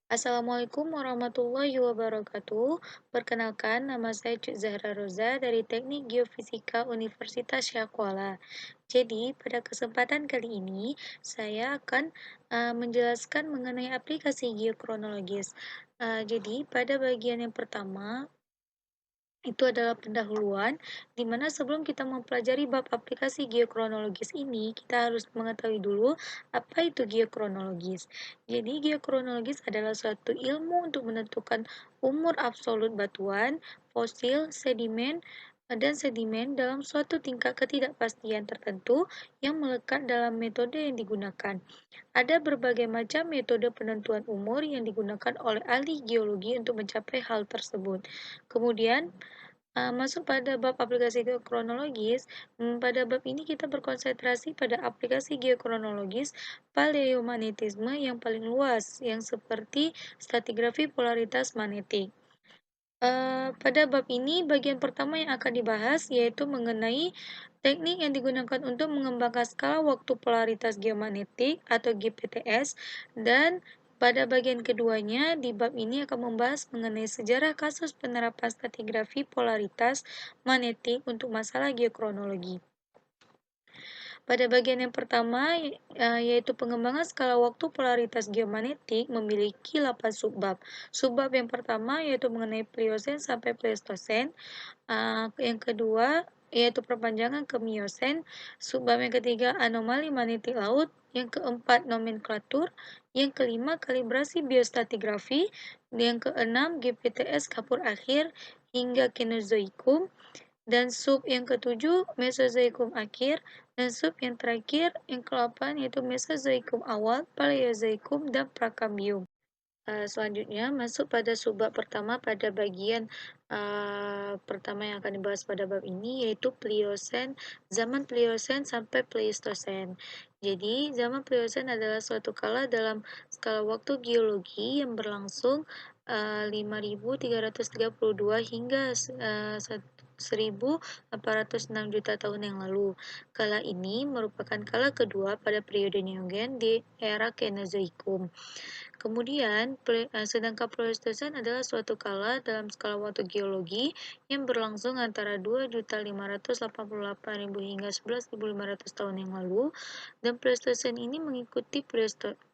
Assalamualaikum warahmatullahi wabarakatuh. Perkenalkan, nama saya Cuk Zahra Roza dari Teknik Geofisika Universitas Syahkuala. Jadi, pada kesempatan kali ini, saya akan menjelaskan mengenai aplikasi geokronologis. Jadi, pada bagian yang pertama, itu adalah pendahuluan, di mana sebelum kita mempelajari bab aplikasi geokronologis ini, kita harus mengetahui dulu apa itu geokronologis. Jadi, geokronologis adalah suatu ilmu untuk menentukan umur absolut batuan, fosil, sedimen dalam suatu tingkat ketidakpastian tertentu yang melekat dalam metode yang digunakan. Ada berbagai macam metode penentuan umur yang digunakan oleh ahli geologi untuk mencapai hal tersebut. Kemudian, masuk pada bab aplikasi geokronologis, pada bab ini kita berkonsentrasi pada aplikasi geokronologis paleomagnetisme yang paling luas, yang seperti stratigrafi polaritas magnetik. Pada bab ini, bagian pertama yang akan dibahas yaitu mengenai teknik yang digunakan untuk mengembangkan skala waktu polaritas geomagnetik atau GPTS, dan pada bagian keduanya, di bab ini akan membahas mengenai sejarah kasus penerapan stratigrafi polaritas magnetik untuk masalah geokronologi. Pada bagian yang pertama, yaitu pengembangan skala waktu polaritas geomagnetik memiliki 8 subbab. Subbab yang pertama yaitu mengenai Pliocene sampai Pleistosen. Yang kedua yaitu perpanjangan ke Miosen. Subbab yang ketiga anomali magnetik laut. Yang keempat nomenklatur. Yang kelima kalibrasi biostratigrafi. Yang keenam GPTS kapur akhir hingga Kenozoikum. Dan sub yang ketujuh Mesozoikum akhir, dan sub yang terakhir yang ke-8 yaitu Mesozoikum awal, Paleozoikum, dan Prakambium. Selanjutnya masuk pada subbab pertama pada bagian pertama yang akan dibahas pada bab ini yaitu Pliocene, zaman Pliocene sampai Pleistosen. Jadi, zaman Pliocene adalah suatu kala dalam skala waktu geologi yang berlangsung 5.332 hingga 1.806 juta tahun yang lalu. Kala ini merupakan kala kedua pada periode Neogen di era Kenozoikum. Kemudian, sedangkan Pleistosen adalah suatu kala dalam skala waktu geologi yang berlangsung antara 2.588.000 hingga 11.500 tahun yang lalu, dan Pleistosen ini mengikuti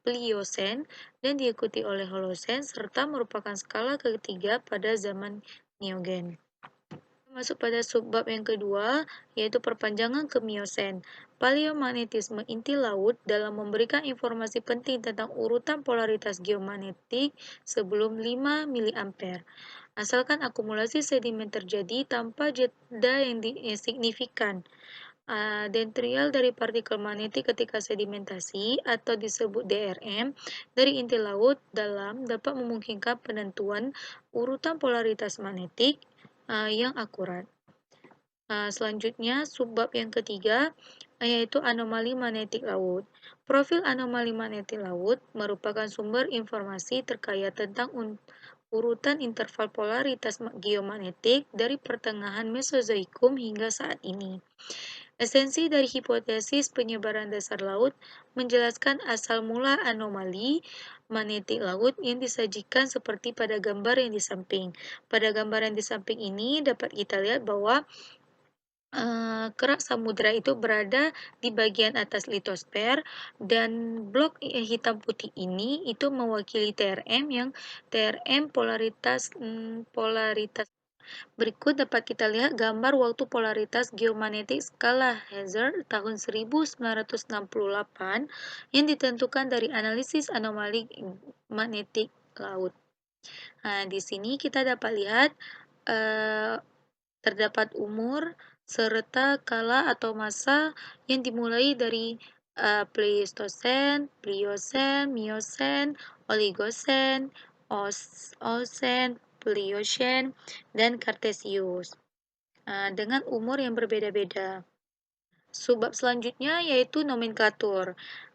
Pliocene dan diikuti oleh Holosen, serta merupakan skala ketiga pada zaman Neogen. Masuk pada subbab yang kedua, yaitu perpanjangan ke Miosen. Paleomagnetisme inti laut dalam memberikan informasi penting tentang urutan polaritas geomagnetik sebelum 5 mA. Asalkan akumulasi sedimen terjadi tanpa jeda yang signifikan. Dentrial dari partikel magnetik ketika sedimentasi atau disebut DRM dari inti laut dalam dapat memungkinkan penentuan urutan polaritas magnetik yang akurat. Selanjutnya, subbab yang ketiga yaitu anomali magnetik laut. Profil anomali magnetik laut merupakan sumber informasi terkait tentang urutan interval polaritas geomagnetik dari pertengahan Mesozoikum hingga saat ini. Esensi dari hipotesis penyebaran dasar laut menjelaskan asal mula anomali magnetik laut yang disajikan seperti pada gambar yang di samping. Pada gambar yang di samping ini dapat kita lihat bahwa kerak samudra itu berada di bagian atas litosfer, dan blok hitam putih ini itu mewakili TRM yang TRM polaritas. Berikut dapat kita lihat gambar waktu polaritas geomagnetik skala Hazard tahun 1968 yang ditentukan dari analisis anomali magnetik laut. Di sini kita dapat lihat terdapat umur serta kala atau masa yang dimulai dari Pleistosen, Pliocene, Miocene, Oligocene, Osen, Pliocene, dan Cretaceous dengan umur yang berbeda-beda. Subbab selanjutnya yaitu nomenklatur.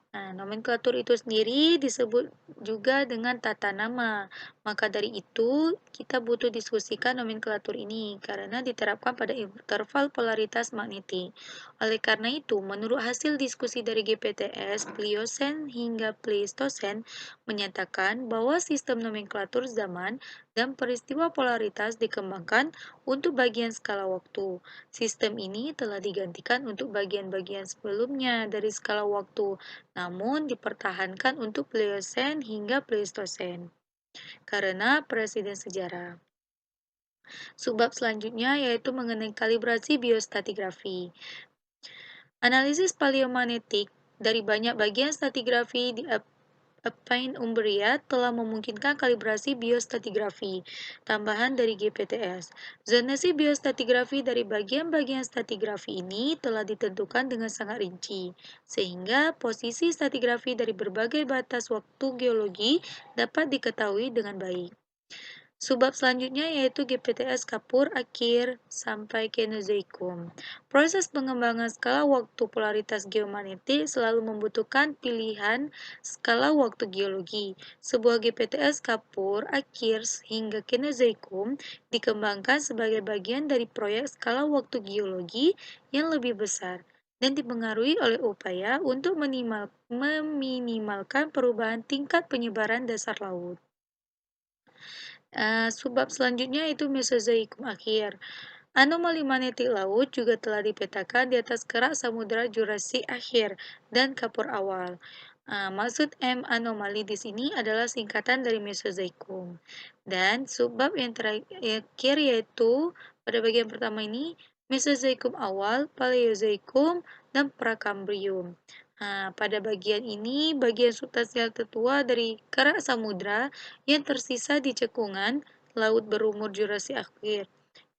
Nah, nomenklatur itu sendiri disebut juga dengan tata nama. Maka dari itu, kita butuh diskusikan nomenklatur ini karena diterapkan pada interval polaritas magnetik. Oleh karena itu, menurut hasil diskusi dari GPTS, Pliocene hingga Pleistosen menyatakan bahwa sistem nomenklatur zaman dan peristiwa polaritas dikembangkan untuk bagian skala waktu. Sistem ini telah digantikan untuk bagian-bagian sebelumnya dari skala waktu namun dipertahankan untuk Pliocene hingga Pleistosen karena presiden sejarah. Subbab selanjutnya yaitu mengenai kalibrasi biostratigrafi. Analisis paleomagnetik dari banyak bagian stratigrafi di Alpine Umbria telah memungkinkan kalibrasi biostratigrafi tambahan dari GPTS. Zonasi biostratigrafi dari bagian-bagian stratigrafi ini telah ditentukan dengan sangat rinci, sehingga posisi stratigrafi dari berbagai batas waktu geologi dapat diketahui dengan baik. Subbab selanjutnya yaitu GPTS Kapur akhir sampai Kenozoikum. Proses pengembangan skala waktu polaritas geomagnetik selalu membutuhkan pilihan skala waktu geologi. Sebuah GPTS Kapur akhir hingga Kenozoikum dikembangkan sebagai bagian dari proyek skala waktu geologi yang lebih besar dan dipengaruhi oleh upaya untuk meminimalkan perubahan tingkat penyebaran dasar laut. Subbab selanjutnya itu Mesozoikum akhir. Anomali magnetik laut juga telah dipetakan di atas kerak samudera Jurassic akhir dan Kapur awal. Maksud M anomali di sini adalah singkatan dari Mesozoikum. Dan subbab yang terakhir yaitu pada bagian pertama ini Mesozoikum awal, Paleozoikum, dan Prakambrium. Pada bagian ini, bagian substansial tertua dari kerak samudra yang tersisa di cekungan laut berumur Jurassic akhir.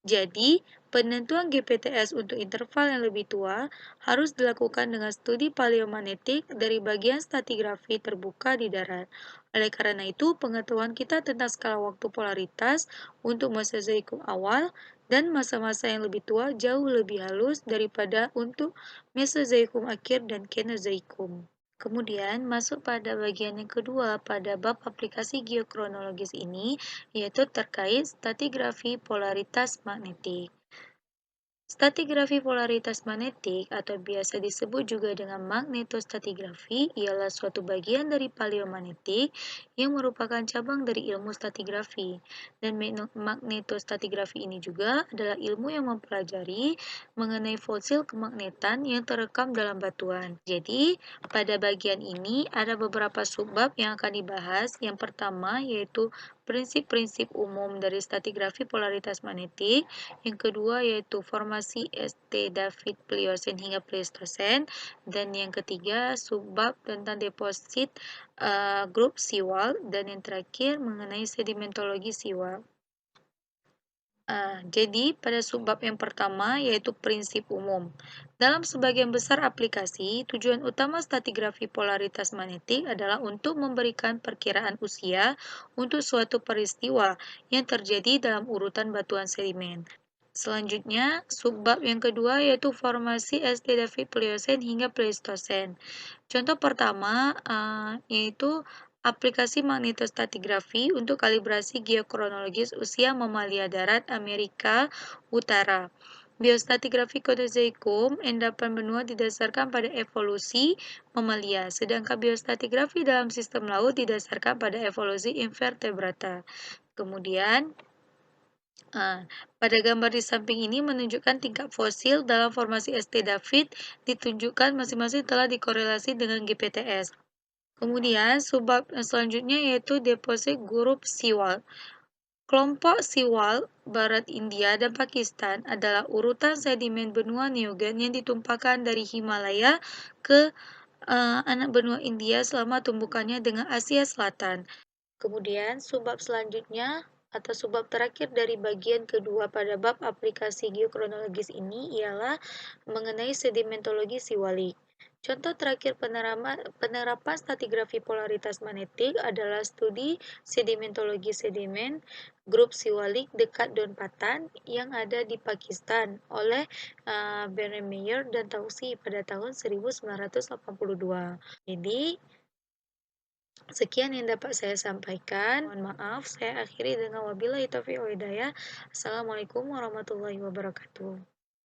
Jadi, penentuan GPTS untuk interval yang lebih tua harus dilakukan dengan studi paleomagnetik dari bagian stratigrafi terbuka di darat. Oleh karena itu, pengetahuan kita tentang skala waktu polaritas untuk Mesozoikum awal dan masa-masa yang lebih tua jauh lebih halus daripada untuk Mesozoikum akhir dan Kenozoikum. Kemudian masuk pada bagian yang kedua pada bab aplikasi geokronologis ini, yaitu terkait stratigrafi polaritas magnetik. Stratigrafi polaritas magnetik atau biasa disebut juga dengan magnetostratigrafi ialah suatu bagian dari paleomagnetik yang merupakan cabang dari ilmu stratigrafi. Dan magnetostratigrafi ini juga adalah ilmu yang mempelajari mengenai fosil kemagnetan yang terekam dalam batuan. Jadi, pada bagian ini ada beberapa subbab yang akan dibahas. Yang pertama yaitu prinsip-prinsip umum dari stratigrafi polaritas magnetik. Yang kedua yaitu formasi St. David Pliocene hingga Pleistosen. Dan yang ketiga subbab tentang deposit grup seawall. Dan yang terakhir mengenai sedimentologi seawall. Jadi, pada subbab yang pertama yaitu prinsip umum. Dalam sebagian besar aplikasi, tujuan utama stratigrafi polaritas magnetik adalah untuk memberikan perkiraan usia untuk suatu peristiwa yang terjadi dalam urutan batuan sedimen. Selanjutnya, subbab yang kedua yaitu formasi St. David Pliocene hingga Pleistosen. Contoh pertama yaitu aplikasi magnetostratigrafi untuk kalibrasi geokronologis usia mamalia darat Amerika Utara. Biostratigrafi Kenozoikum endapan benua didasarkan pada evolusi mamalia, sedangkan biostratigrafi dalam sistem laut didasarkan pada evolusi invertebrata. Kemudian, pada gambar di samping ini menunjukkan tingkat fosil dalam formasi St. David ditunjukkan masing-masing telah dikorelasi dengan GPTS. Kemudian, subbab selanjutnya yaitu deposit grup seawall. Kelompok seawall Barat India dan Pakistan adalah urutan sedimen benua Neogen yang ditumpahkan dari Himalaya ke anak benua India selama tumbukannya dengan Asia Selatan. Kemudian, subbab selanjutnya atau subbab terakhir dari bagian kedua pada bab aplikasi geokronologis ini ialah mengenai sedimentologi siwalik. Contoh terakhir penerapan stratigrafi polaritas magnetik adalah studi sedimentologi sedimen grup siwalik dekat Donpatan yang ada di Pakistan oleh Berenmeyer dan Tausi pada tahun 1982. Jadi, sekian yang dapat saya sampaikan. Mohon maaf, saya akhiri dengan wabillahi taufiq wal hidayah. Assalamualaikum warahmatullahi wabarakatuh.